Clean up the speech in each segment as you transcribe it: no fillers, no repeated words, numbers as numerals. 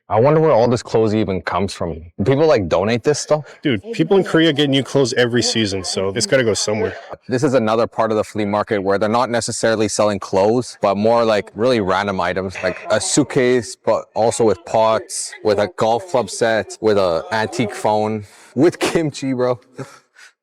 I wonder where all this clothes even comes from. People like donate this stuff? Dude, people in Korea get new clothes every season, so it's gotta go somewhere. This is another part of the flea market where they're not necessarily selling clothes, but more like really random items, like a suitcase, but also with pots, with a golf club set, with an antique phone, with kimchi, bro.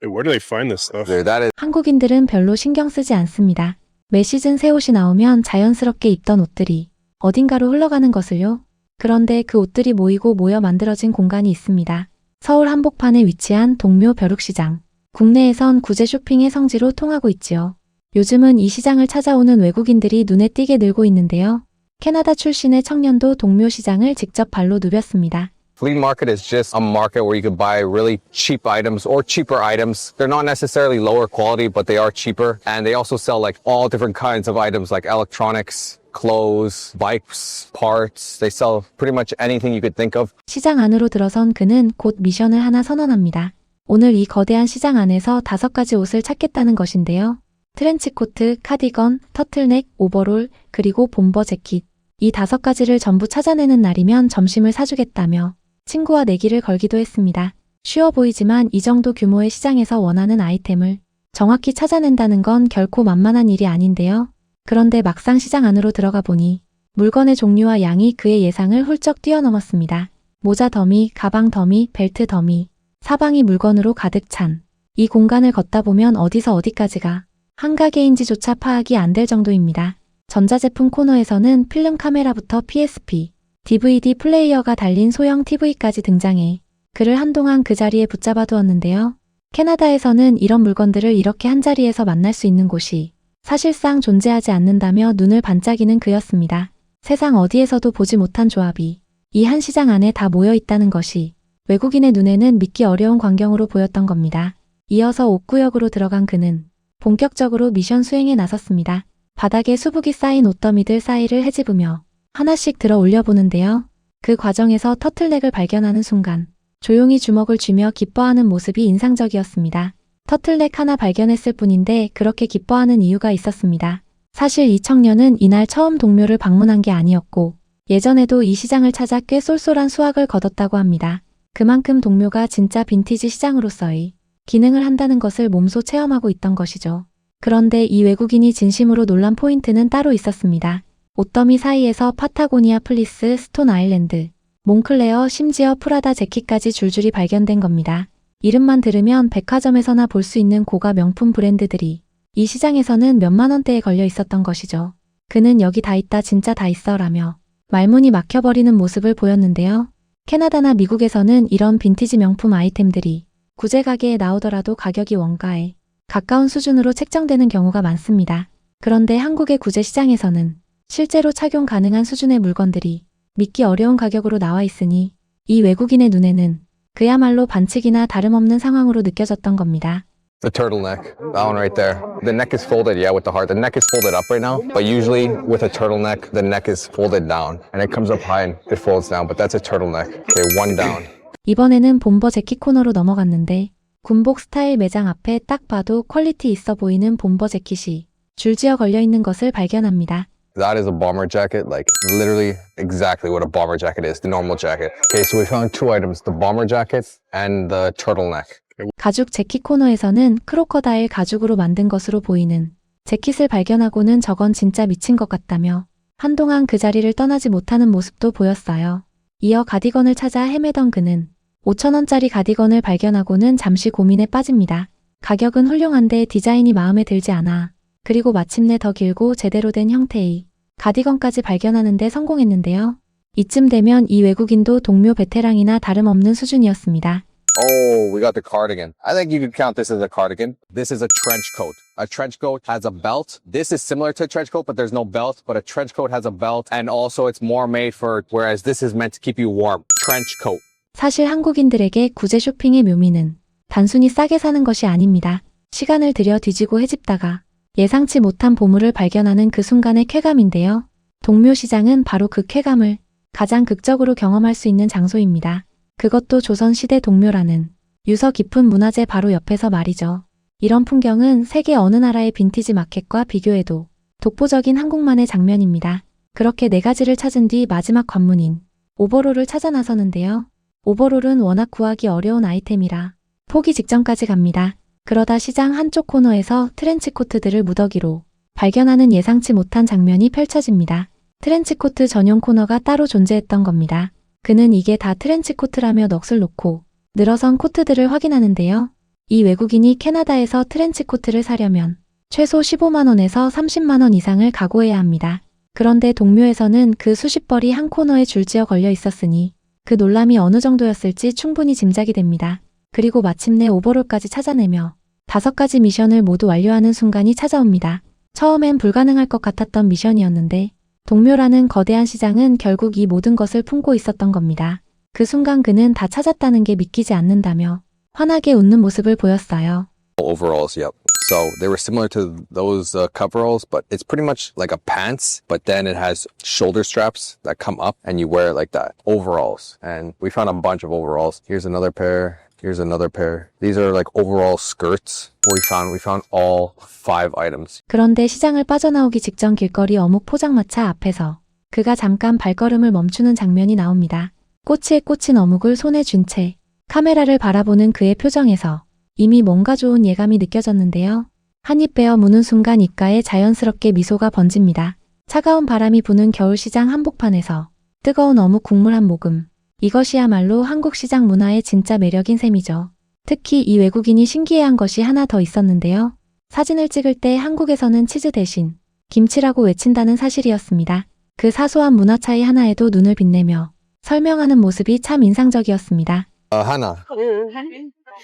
Dude, where do they find this stuff? Dude, that is 한국인들은 별로 신경 쓰지 않습니다. 매 시즌 새 옷이 나오면 자연스럽게 입던 옷들이 어딘가로 흘러가는 것을요. 그런데 그 옷들이 모이고 모여 만들어진 공간이 있습니다. 서울 한복판에 위치한 동묘 벼룩시장. 국내에선 구제 쇼핑의 성지로 통하고 있지요. 요즘은 이 시장을 찾아오는 외국인들이 눈에 띄게 늘고 있는데요. 캐나다 출신의 청년도 동묘 시장을 직접 발로 누볐습니다. flea market is just a market where you could buy really cheap items or cheaper items. They're not necessarily lower quality, but they are cheaper. And they also sell like all different kinds of items like electronics, clothes, bikes, parts. They sell pretty much anything you could think of. 시장 안으로 들어선 그는 곧 미션을 하나 선언합니다. 오늘 이 거대한 시장 안에서 5가지 옷을 찾겠다는 것인데요. 트렌치코트, 카디건, 터틀넥, 오버롤, 그리고 bomber 재킷. 이 5가지를 전부 찾아내는 날이면 점심을 사주겠다며 친구와 내기를 걸기도 했습니다. 쉬워 보이지만 이 정도 규모의 시장에서 원하는 아이템을 정확히 찾아낸다는 건 결코 만만한 일이 아닌데요. 그런데 막상 시장 안으로 들어가 보니 물건의 종류와 양이 그의 예상을 훌쩍 뛰어넘었습니다. 모자 더미, 가방 더미, 벨트 더미, 사방이 물건으로 가득 찬 이 공간을 걷다 보면 어디서 어디까지가 한 가게인지조차 파악이 안 될 정도입니다. 전자제품 코너에서는 필름 카메라부터 PSP, DVD 플레이어가 달린 소형 TV까지 등장해 그를 한동안 그 자리에 붙잡아 두었는데요. 캐나다에서는 이런 물건들을 이렇게 한자리에서 만날 수 있는 곳이 사실상 존재하지 않는다며 눈을 반짝이는 그였습니다. 세상 어디에서도 보지 못한 조합이 이 한 시장 안에 다 모여 있다는 것이 외국인의 눈에는 믿기 어려운 광경으로 보였던 겁니다. 이어서 옷구역으로 들어간 그는 본격적으로 미션 수행에 나섰습니다. 바닥에 수북이 쌓인 옷더미들 사이를 헤집으며 하나씩 들어 올려보는데요. 그 과정에서 터틀넥을 발견하는 순간 조용히 주먹을 쥐며 기뻐하는 모습이 인상적이었습니다. 터틀넥 하나 발견했을 뿐인데 그렇게 기뻐하는 이유가 있었습니다. 사실 이 청년은 이날 처음 동묘를 방문한 게 아니었고 예전에도 이 시장을 찾아 꽤 쏠쏠한 수확을 거뒀다고 합니다. 그만큼 동묘가 진짜 빈티지 시장으로서의 기능을 한다는 것을 몸소 체험하고 있던 것이죠. 그런데 이 외국인이 진심으로 놀란 포인트는 따로 있었습니다. 옷더미 사이에서 파타고니아 플리스, 스톤 아일랜드, 몽클레어, 심지어 프라다 재킷까지 줄줄이 발견된 겁니다. 이름만 들으면 백화점에서나 볼 수 있는 고가 명품 브랜드들이 이 시장에서는 몇만 원대에 걸려 있었던 것이죠. 그는 여기 다 있다 진짜 다 있어 라며 말문이 막혀버리는 모습을 보였는데요. 캐나다나 미국에서는 이런 빈티지 명품 아이템들이 구제 가게에 나오더라도 가격이 원가에 가까운 수준으로 책정되는 경우가 많습니다. 그런데 한국의 구제 시장에서는 실제로 착용 가능한 수준의 물건들이 믿기 어려운 가격으로 나와 있으니 이 외국인의 눈에는 그야말로 반칙이나 다름없는 상황으로 느껴졌던 겁니다. the turtleneck, that one right there. The neck is folded, yeah, with the heart. The neck is folded up right now, but usually with a turtleneck, the neck is folded down and it comes up high and it folds down, but that's a turtleneck. Okay, one down. 이번에는 bomber 재킷 코너로 넘어갔는데 군복 스타일 매장 앞에 딱 봐도 퀄리티 있어 보이는 bomber 재킷이 줄지어 걸려 있는 것을 발견합니다. That is a bomber jacket, like literally exactly what a bomber jacket is, the normal jacket. Okay, so we found two items, the bomber jacket and the turtleneck. 가죽 재킷 코너에서는 크로커다일 가죽으로 만든 것으로 보이는 재킷을 발견하고는 저건 진짜 미친 것 같다며 한동안 그 자리를 떠나지 못하는 모습도 보였어요. 이어 가디건을 찾아 헤매던 그는 5,000원짜리 가디건을 발견하고는 잠시 고민에 빠집니다. 가격은 훌륭한데 디자인이 마음에 들지 않아. 그리고 마침내 더 길고 제대로 된 형태의 가디건까지 발견하는데 성공했는데요. 이쯤 되면 이 외국인도 동묘 베테랑이나 다름없는 수준이었습니다. Oh, we got the cardigan. I think you could count this as a cardigan. This is a trench coat. A trench coat has a belt. This is similar to a trench coat, but there's no belt. But a trench coat has a belt, and also it's more made for, whereas this is meant to keep you warm. Trench coat. 사실 한국인들에게 구제 쇼핑의 묘미는 단순히 싸게 사는 것이 아닙니다. 시간을 들여 뒤지고 헤집다가 예상치 못한 보물을 발견하는 그 순간의 쾌감인데요. 동묘시장은 바로 그 쾌감을 가장 극적으로 경험할 수 있는 장소입니다. 그것도 조선시대 동묘라는 유서 깊은 문화재 바로 옆에서 말이죠. 이런 풍경은 세계 어느 나라의 빈티지 마켓과 비교해도 독보적인 한국만의 장면입니다. 그렇게 4가지를 찾은 뒤 마지막 관문인 오버롤을 찾아 나서는데요. 오버롤은 워낙 구하기 어려운 아이템이라 포기 직전까지 갑니다. 그러다 시장 한쪽 코너에서 트렌치코트들을 무더기로 발견하는 예상치 못한 장면이 펼쳐집니다. 트렌치코트 전용 코너가 따로 존재했던 겁니다. 그는 이게 다 트렌치코트라며 넋을 놓고 늘어선 코트들을 확인하는데요. 이 외국인이 캐나다에서 트렌치코트를 사려면 최소 15만원에서 30만원 이상을 각오해야 합니다. 그런데 동묘에서는 그 수십 벌이 한 코너에 줄지어 걸려 있었으니 그 놀람이 어느 정도였을지 충분히 짐작이 됩니다. 그리고 마침내 오버롤까지 찾아내며 5가지 미션을 모두 완료하는 순간이 찾아옵니다. 처음엔 불가능할 것 같았던 미션이었는데 동묘라는 거대한 시장은 결국 이 모든 것을 품고 있었던 겁니다. 그 순간 그는 다 찾았다는 게 믿기지 않는다며 환하게 웃는 모습을 보였어요. Overalls, yep. So they were similar to those coveralls, but it's pretty much like a pants, but then it has shoulder straps that come up and you wear it like that. Overalls. And we found a bunch of overalls. Here's another pair. Here's another pair. These are like overall skirts. We found all 5 items. 그런데 시장을 빠져나오기 직전 길거리 어묵 포장마차 앞에서 그가 잠깐 발걸음을 멈추는 장면이 나옵니다. 꼬치에 꽂힌 어묵을 손에 쥔 채 카메라를 바라보는 그의 표정에서 이미 뭔가 좋은 예감이 느껴졌는데요. 한 입 베어 무는 순간 입가에 자연스럽게 미소가 번집니다. 차가운 바람이 부는 겨울시장 한복판에서 뜨거운 어묵 국물 한 모금. 이것이야말로 한국 시장 문화의 진짜 매력인 셈이죠. 특히 이 외국인이 신기해한 것이 하나 더 있었는데요. 사진을 찍을 때 한국에서는 치즈 대신 김치라고 외친다는 사실이었습니다. 그 사소한 문화 차이 하나에도 눈을 빛내며 설명하는 모습이 참 인상적이었습니다. Hannah.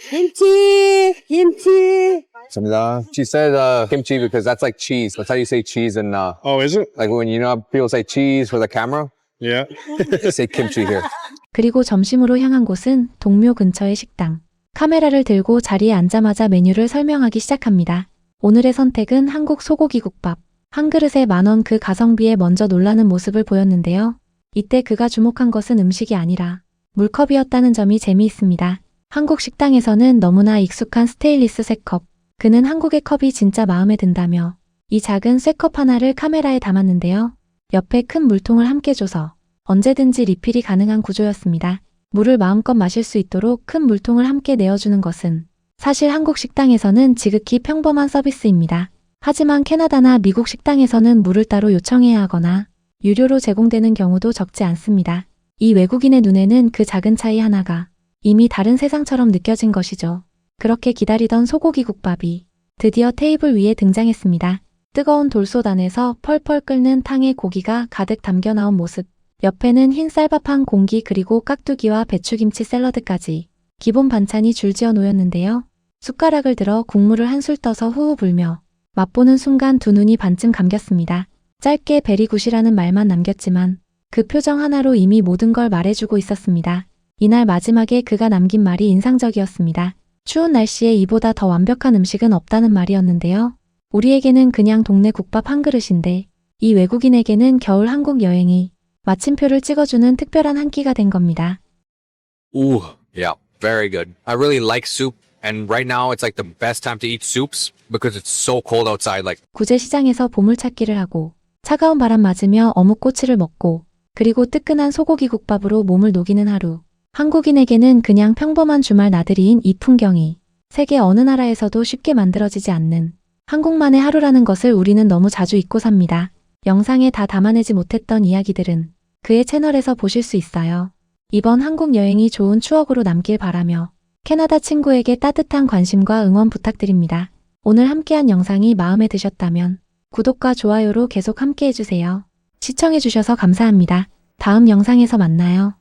김치, 김치. 감사합니다. She said kimchi because that's like cheese. That's how you say cheese in Oh, is it? like when you know how people say cheese for the camera. Yeah. They say kimchi here. 그리고 점심으로 향한 곳은 동묘 근처의 식당. 카메라를 들고 자리에 앉자마자 메뉴를 설명하기 시작합니다. 오늘의 선택은 한국 소고기국밥. 한 그릇에 10,000원 그 가성비에 먼저 놀라는 모습을 보였는데요. 이때 그가 주목한 것은 음식이 아니라 물컵이었다는 점이 재미있습니다. 한국 식당에서는 너무나 익숙한 스테인리스 쇠컵. 그는 한국의 컵이 진짜 마음에 든다며 이 작은 쇠컵 하나를 카메라에 담았는데요. 옆에 큰 물통을 함께 줘서 언제든지 리필이 가능한 구조였습니다. 물을 마음껏 마실 수 있도록 큰 물통을 함께 내어주는 것은 사실 한국 식당에서는 지극히 평범한 서비스입니다. 하지만 캐나다나 미국 식당에서는 물을 따로 요청해야 하거나 유료로 제공되는 경우도 적지 않습니다. 이 외국인의 눈에는 그 작은 차이 하나가 이미 다른 세상처럼 느껴진 것이죠. 그렇게 기다리던 소고기국밥이 드디어 테이블 위에 등장했습니다. 뜨거운 돌솥 안에서 펄펄 끓는 탕에 고기가 가득 담겨 나온 모습. 옆에는 흰 쌀밥 한 공기 그리고 깍두기와 배추김치 샐러드까지 기본 반찬이 줄지어 놓였는데요. 숟가락을 들어 국물을 한술 떠서 후후 불며 맛보는 순간 두 눈이 반쯤 감겼습니다. 짧게 베리굿이라는 말만 남겼지만 그 표정 하나로 이미 모든 걸 말해주고 있었습니다. 이날 마지막에 그가 남긴 말이 인상적이었습니다. 추운 날씨에 이보다 더 완벽한 음식은 없다는 말이었는데요. 우리에게는 그냥 동네 국밥 한 그릇인데 이 외국인에게는 겨울 한국 여행이 마침표를 찍어주는 특별한 한 끼가 된 겁니다. Ooh, yeah, very good. I really like soup, and right now it's like the best time to eat soups because it's so cold outside. Like 구제시장에서 보물찾기를 하고 차가운 바람 맞으며 어묵꼬치를 먹고 그리고 뜨끈한 소고기국밥으로 몸을 녹이는 하루. 한국인에게는 그냥 평범한 주말 나들이인 이 풍경이 세계 어느 나라에서도 쉽게 만들어지지 않는 한국만의 하루라는 것을 우리는 너무 자주 잊고 삽니다. 영상에 다 담아내지 못했던 이야기들은 그의 채널에서 보실 수 있어요. 이번 한국 여행이 좋은 추억으로 남길 바라며 캐나다 친구에게 따뜻한 관심과 응원 부탁드립니다. 오늘 함께한 영상이 마음에 드셨다면 구독과 좋아요로 계속 함께 해주세요. 시청해주셔서 감사합니다. 다음 영상에서 만나요.